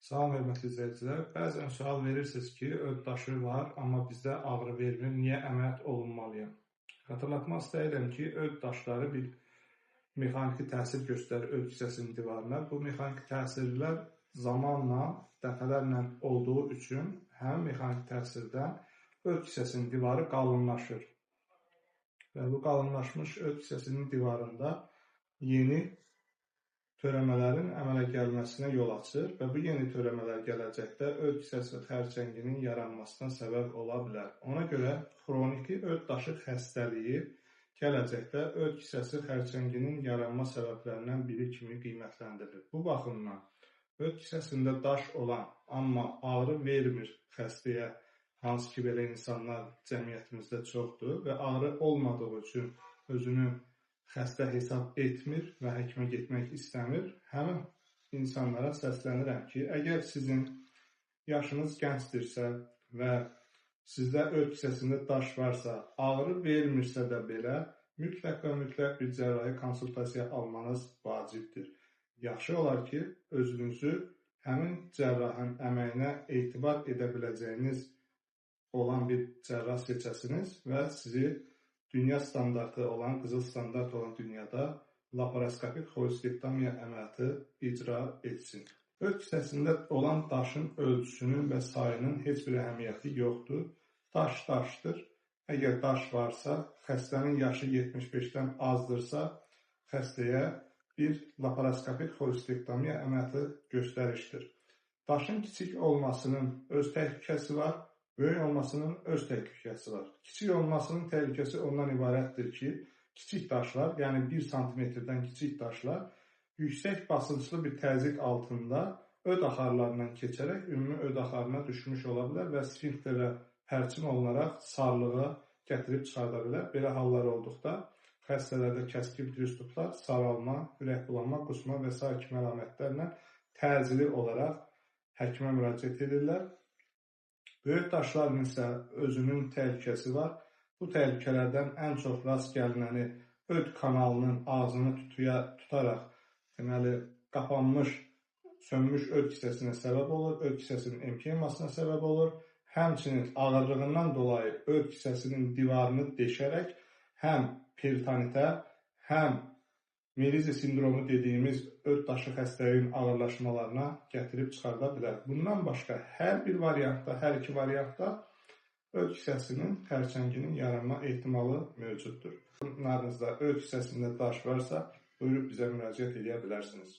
Salam, hörmətli izləyicilər. Bəzən sual verirsiniz ki, öd daşı var, amma bizdə ağrı vermir, niyə əməliyyat olunmalıyam? Xatırlatmaq istəyirəm ki, öd daşları bir mexaniki təsir göstərir öd hissəsinin divarına. Bu mexaniki təsirlər zamanla, dəfələrlə olduğu üçün həm mexaniki təsirdən öd hissəsinin divarı qalınlaşır. Və bu qalınlaşmış öd hissəsinin divarında yeni törəmələrin əmələ gəlməsinə yol açır və bu yeni törəmələr gələcəkdə öd hissəsi xərçənginin yaranmasına səbəb ola bilər. Ona görə xroniki öd daşı xəstəliyi gələcəkdə öd hissəsi xərçənginin yaranma səbəblərindən biri kimi qiymətləndirilir. Bu baxımdan öd hissəsində daş olan, amma ağrı vermir xəstəyə, hansı ki belə insanlar cəmiyyətimizdə çoxdur və ağrı olmadığı üçün özünü xəstə hesab etmir və həkimə getmək istəmir. Həmin insanlara səslənirəm ki, əgər sizin yaşınız gəncdirsə və sizdə öd hissəsində daş varsa, ağrı vermirsə də belə, mütləq və mütləq bir cərrahi konsultasiya almanız vacibdir. Yaxşı olar ki, özünüzü həmin cərrahın əməyinə etibar edə biləcəyiniz olan bir cərrah seçəsiniz və sizi dünya standartı olan, qızıl standart olan dünyada laparoskopik xolestektamiya əməliyyatı icra etsin. Öd hissəsində olan daşın ölçüsünün və sayının heç bir əhəmiyyəti yoxdur. Daş daşdır. Əgər daş varsa, xəstənin yaşı 75-dən azdırsa, xəstəyə bir laparoskopik xolestektamiya əməliyyatı göstərişdir. Daşın kiçik olmasının öz təhlükəsi var. Böyük olmasının öz təhlükəsi var. Kiçik olmasının təhlükəsi ondan ibarətdir ki, kiçik daşlar, yəni 1 sm-dən kiçik daşlar yüksək basınçlı bir təzyiq altında öd axarlarından keçərək ümumi öd axarına düşmüş ola bilər və sfinkterə hərçin olunaraq sarlığa gətirib çıxarda bilər. Belə hallar olduqda xəstələrdə kəskin pürüztuplar, saralma, ürəkbulanma, qusma və s. kimi əlamətlərlə təcili olaraq həkimə müraciət edirlər. Böyük daşların isə özünün təhlükəsi var. Bu təhlükələrdən ən çox rast gəlinəni öd kanalının ağzını tutaraq, deməli, qapanmış, sönmüş öd hissəsinə səbəb olur, öd hissəsinin emfiyemasına səbəb olur. Həmçinin ağırlığından dolayı öd hissəsinin divarını deşərək həm peritonitə, həm Melize sindromu dediyimiz öd daşı xəstəliyinin ağırlaşmalarına gətirib çıxarda bilər. Bundan başqa hər bir variantda, hər iki variantda öd hissəsinin xərçənginin yaranma ehtimalı mövcuddur. Bunlarınızda öd hissəsində daş varsa, buyurub bizə müraciət edə bilərsiniz.